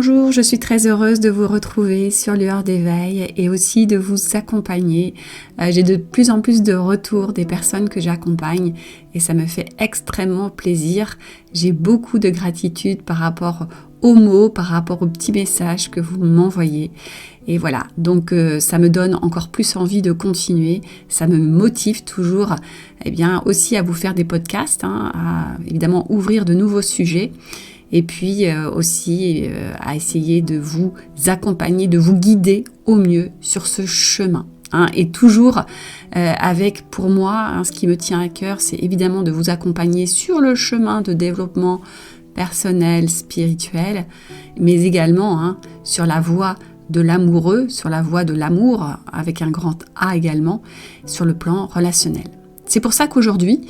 Bonjour, je suis très heureuse de vous retrouver sur Lueur d'éveil et aussi de vous accompagner. J'ai de plus en plus de retours des personnes que j'accompagne et ça me fait extrêmement plaisir. J'ai beaucoup de gratitude par rapport aux mots, par rapport aux petits messages que vous m'envoyez. Et voilà, donc ça me donne encore plus envie de continuer, ça me motive toujours aussi à vous faire des podcasts, à évidemment ouvrir de nouveaux sujets. Et puis aussi à essayer de vous accompagner, de vous guider au mieux sur ce chemin. Et toujours avec pour moi, ce qui me tient à cœur, c'est évidemment de vous accompagner sur le chemin de développement personnel, spirituel, mais également sur la voie de l'amoureux, sur la voie de l'amour, avec un grand A également, sur le plan relationnel. C'est pour ça qu'aujourd'hui,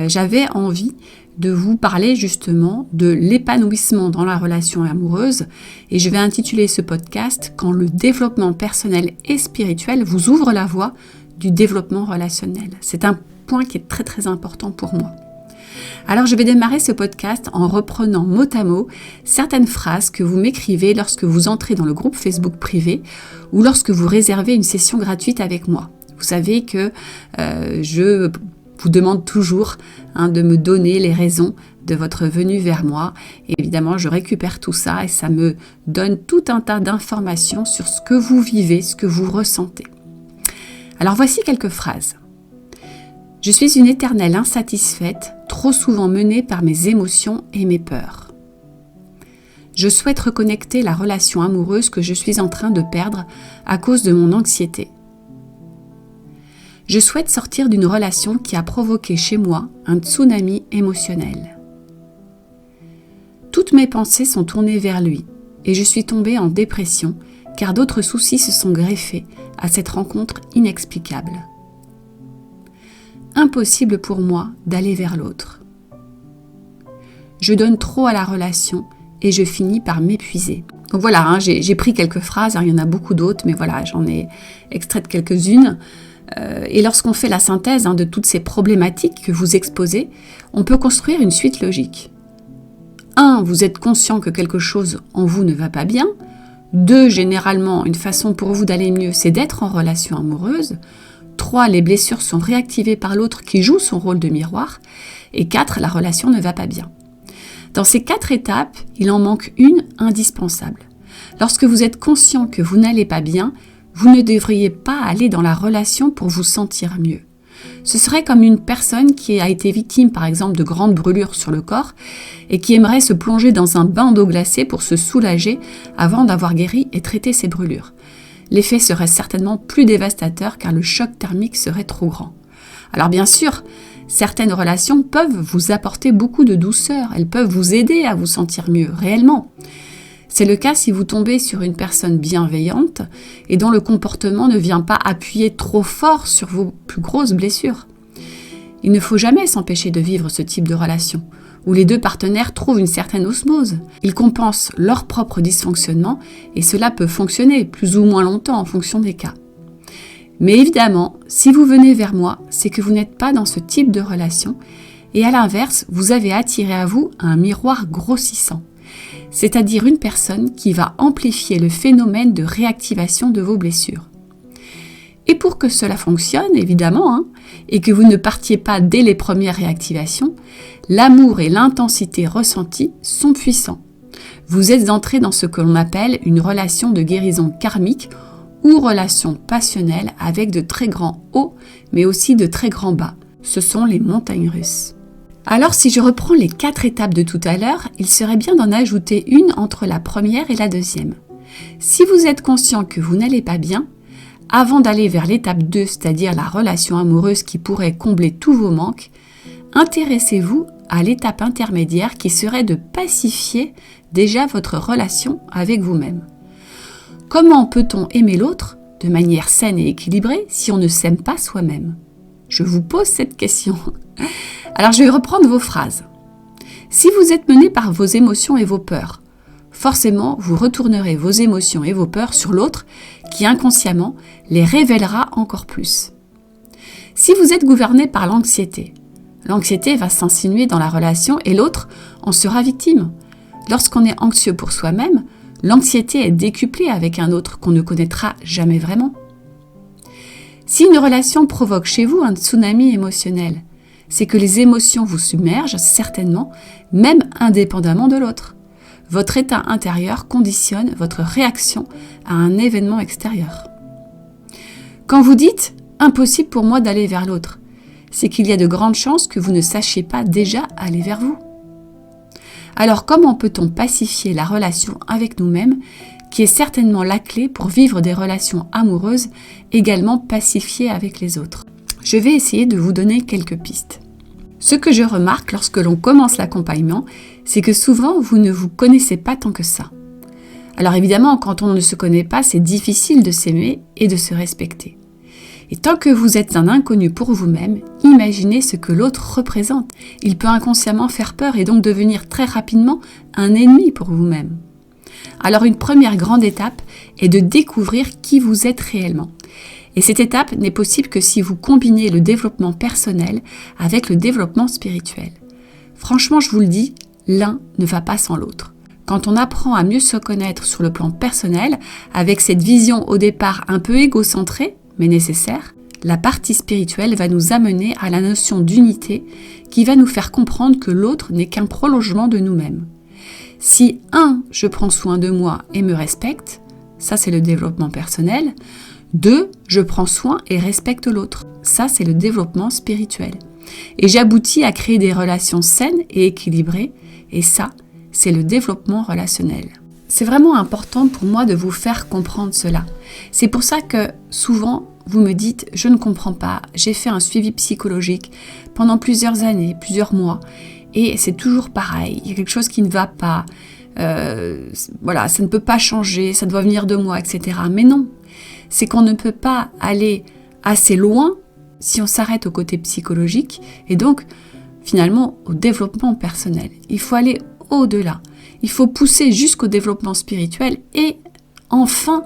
j'avais envie de vous parler justement de l'épanouissement dans la relation amoureuse et je vais intituler ce podcast « Quand le développement personnel et spirituel vous ouvre la voie du développement relationnel ». C'est un point qui est très très important pour moi. Alors je vais démarrer ce podcast en reprenant mot à mot certaines phrases que vous m'écrivez lorsque vous entrez dans le groupe Facebook privé ou lorsque vous réservez une session gratuite avec moi. Vous savez que je vous demande toujours de me donner les raisons de votre venue vers moi. Et évidemment, je récupère tout ça et ça me donne tout un tas d'informations sur ce que vous vivez, ce que vous ressentez. Alors voici quelques phrases. Je suis une éternelle insatisfaite, trop souvent menée par mes émotions et mes peurs. Je souhaite reconnecter la relation amoureuse que je suis en train de perdre à cause de mon anxiété. Je souhaite sortir d'une relation qui a provoqué chez moi un tsunami émotionnel. Toutes mes pensées sont tournées vers lui et je suis tombée en dépression car d'autres soucis se sont greffés à cette rencontre inexplicable. Impossible pour moi d'aller vers l'autre. Je donne trop à la relation et je finis par m'épuiser. Donc voilà, j'ai pris quelques phrases, il y en a beaucoup d'autres, mais voilà, j'en ai extrait quelques-unes. Et lorsqu'on fait la synthèse de toutes ces problématiques que vous exposez, on peut construire une suite logique. 1. Vous êtes conscient que quelque chose en vous ne va pas bien. 2. Généralement, une façon pour vous d'aller mieux, c'est d'être en relation amoureuse. 3. Les blessures sont réactivées par l'autre qui joue son rôle de miroir. Et 4. La relation ne va pas bien. Dans ces 4 étapes, il en manque une indispensable. Lorsque vous êtes conscient que vous n'allez pas bien, vous ne devriez pas aller dans la relation pour vous sentir mieux. Ce serait comme une personne qui a été victime par exemple de grandes brûlures sur le corps et qui aimerait se plonger dans un bain d'eau glacée pour se soulager avant d'avoir guéri et traité ses brûlures. L'effet serait certainement plus dévastateur car le choc thermique serait trop grand. Alors bien sûr, certaines relations peuvent vous apporter beaucoup de douceur, elles peuvent vous aider à vous sentir mieux réellement. C'est le cas si vous tombez sur une personne bienveillante et dont le comportement ne vient pas appuyer trop fort sur vos plus grosses blessures. Il ne faut jamais s'empêcher de vivre ce type de relation, où les deux partenaires trouvent une certaine osmose. Ils compensent leur propre dysfonctionnement et cela peut fonctionner plus ou moins longtemps en fonction des cas. Mais évidemment, si vous venez vers moi, c'est que vous n'êtes pas dans ce type de relation et à l'inverse, vous avez attiré à vous un miroir grossissant. C'est-à-dire une personne qui va amplifier le phénomène de réactivation de vos blessures. Et pour que cela fonctionne, évidemment, et que vous ne partiez pas dès les premières réactivations, l'amour et l'intensité ressentie sont puissants. Vous êtes entré dans ce que l'on appelle une relation de guérison karmique ou relation passionnelle avec de très grands hauts, mais aussi de très grands bas. Ce sont les montagnes russes. Alors si je reprends les 4 étapes de tout à l'heure, il serait bien d'en ajouter une entre la première et la deuxième. Si vous êtes conscient que vous n'allez pas bien, avant d'aller vers l'étape 2, c'est-à-dire la relation amoureuse qui pourrait combler tous vos manques, intéressez-vous à l'étape intermédiaire qui serait de pacifier déjà votre relation avec vous-même. Comment peut-on aimer l'autre de manière saine et équilibrée si on ne s'aime pas soi-même ? Je vous pose cette question. Alors je vais reprendre vos phrases. Si vous êtes mené par vos émotions et vos peurs, forcément vous retournerez vos émotions et vos peurs sur l'autre qui inconsciemment les révélera encore plus. Si vous êtes gouverné par l'anxiété va s'insinuer dans la relation et l'autre en sera victime. Lorsqu'on est anxieux pour soi-même, l'anxiété est décuplée avec un autre qu'on ne connaîtra jamais vraiment. Si une relation provoque chez vous un tsunami émotionnel, c'est que les émotions vous submergent certainement, même indépendamment de l'autre. Votre état intérieur conditionne votre réaction à un événement extérieur. Quand vous dites « impossible pour moi d'aller vers l'autre », c'est qu'il y a de grandes chances que vous ne sachiez pas déjà aller vers vous. Alors comment peut-on pacifier la relation avec nous-mêmes, qui est certainement la clé pour vivre des relations amoureuses également pacifiées avec les autres? Je vais essayer de vous donner quelques pistes. Ce que je remarque lorsque l'on commence l'accompagnement, c'est que souvent vous ne vous connaissez pas tant que ça. Alors évidemment, quand on ne se connaît pas, c'est difficile de s'aimer et de se respecter. Et tant que vous êtes un inconnu pour vous-même, imaginez ce que l'autre représente. Il peut inconsciemment faire peur et donc devenir très rapidement un ennemi pour vous-même. Alors une première grande étape est de découvrir qui vous êtes réellement. Et cette étape n'est possible que si vous combinez le développement personnel avec le développement spirituel. Franchement, je vous le dis, l'un ne va pas sans l'autre. Quand on apprend à mieux se connaître sur le plan personnel, avec cette vision au départ un peu égocentrée, mais nécessaire, la partie spirituelle va nous amener à la notion d'unité qui va nous faire comprendre que l'autre n'est qu'un prolongement de nous-mêmes. Si je prends soin de moi et me respecte, ça c'est le développement personnel. 2, je prends soin et respecte l'autre. Ça c'est le développement spirituel. Et j'aboutis à créer des relations saines et équilibrées. Et ça, c'est le développement relationnel. C'est vraiment important pour moi de vous faire comprendre cela. C'est pour ça que souvent, vous me dites « je ne comprends pas, j'ai fait un suivi psychologique pendant plusieurs années, plusieurs mois, et c'est toujours pareil, il y a quelque chose qui ne va pas, voilà, ça ne peut pas changer, ça doit venir de moi, etc. » Mais non, c'est qu'on ne peut pas aller assez loin si on s'arrête au côté psychologique et donc finalement au développement personnel. Il faut aller au-delà. Il faut pousser jusqu'au développement spirituel et enfin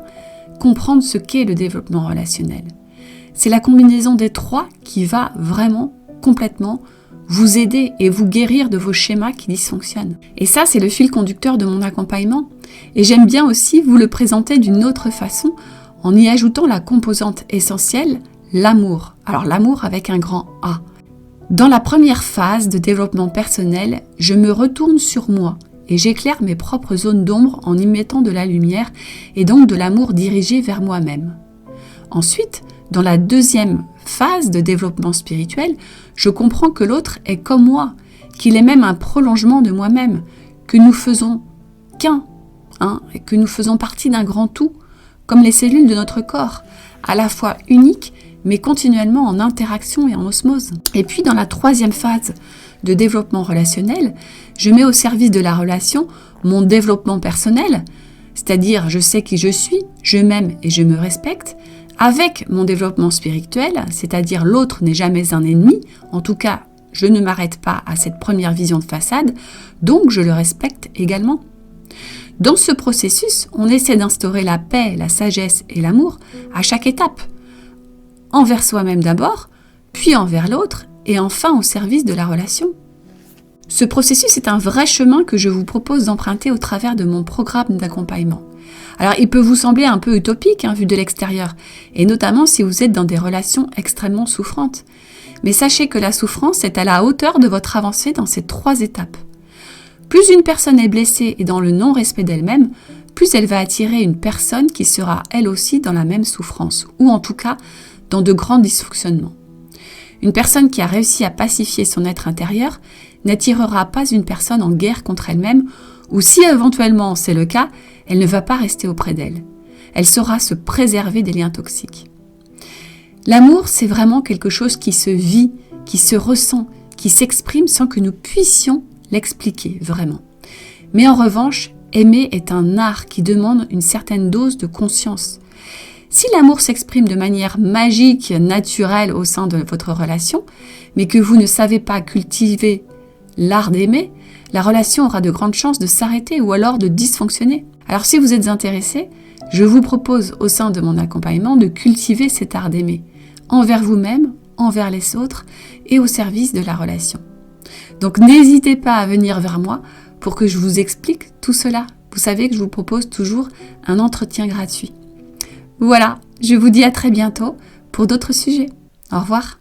comprendre ce qu'est le développement relationnel. C'est la combinaison des trois qui va vraiment complètement vous aider et vous guérir de vos schémas qui dysfonctionnent. Et ça, c'est le fil conducteur de mon accompagnement. Et j'aime bien aussi vous le présenter d'une autre façon en y ajoutant la composante essentielle, l'amour. Alors l'amour avec un grand A. Dans la première phase de développement personnel, je me retourne sur moi et j'éclaire mes propres zones d'ombre en y mettant de la lumière et donc de l'amour dirigé vers moi-même. Ensuite, dans la deuxième phase de développement spirituel, je comprends que l'autre est comme moi, qu'il est même un prolongement de moi-même, que nous faisons qu'un, et que nous faisons partie d'un grand tout, comme les cellules de notre corps, à la fois uniques, mais continuellement en interaction et en osmose. Et puis dans la troisième phase de développement relationnel, je mets au service de la relation mon développement personnel, c'est-à-dire je sais qui je suis, je m'aime et je me respecte, avec mon développement spirituel, c'est-à-dire l'autre n'est jamais un ennemi, en tout cas je ne m'arrête pas à cette première vision de façade, donc je le respecte également. Dans ce processus, on essaie d'instaurer la paix, la sagesse et l'amour à chaque étape, envers soi-même d'abord, puis envers l'autre, et enfin au service de la relation. Ce processus est un vrai chemin que je vous propose d'emprunter au travers de mon programme d'accompagnement. Alors il peut vous sembler un peu utopique vu de l'extérieur, et notamment si vous êtes dans des relations extrêmement souffrantes. Mais sachez que la souffrance est à la hauteur de votre avancée dans ces 3 étapes. Plus une personne est blessée et dans le non-respect d'elle-même, plus elle va attirer une personne qui sera elle aussi dans la même souffrance, ou en tout cas dans de grands dysfonctionnements. Une personne qui a réussi à pacifier son être intérieur n'attirera pas une personne en guerre contre elle-même, ou si éventuellement c'est le cas, elle ne va pas rester auprès d'elle. Elle saura se préserver des liens toxiques. L'amour, c'est vraiment quelque chose qui se vit, qui se ressent, qui s'exprime sans que nous puissions l'expliquer vraiment. Mais en revanche, aimer est un art qui demande une certaine dose de conscience. Si l'amour s'exprime de manière magique, naturelle au sein de votre relation, mais que vous ne savez pas cultiver l'art d'aimer, la relation aura de grandes chances de s'arrêter ou alors de dysfonctionner. Alors si vous êtes intéressé, je vous propose au sein de mon accompagnement de cultiver cet art d'aimer, envers vous-même, envers les autres et au service de la relation. Donc n'hésitez pas à venir vers moi pour que je vous explique tout cela vous savez que je vous propose toujours un entretien gratuit. Voilà, je vous dis à très bientôt pour d'autres sujets. Au revoir.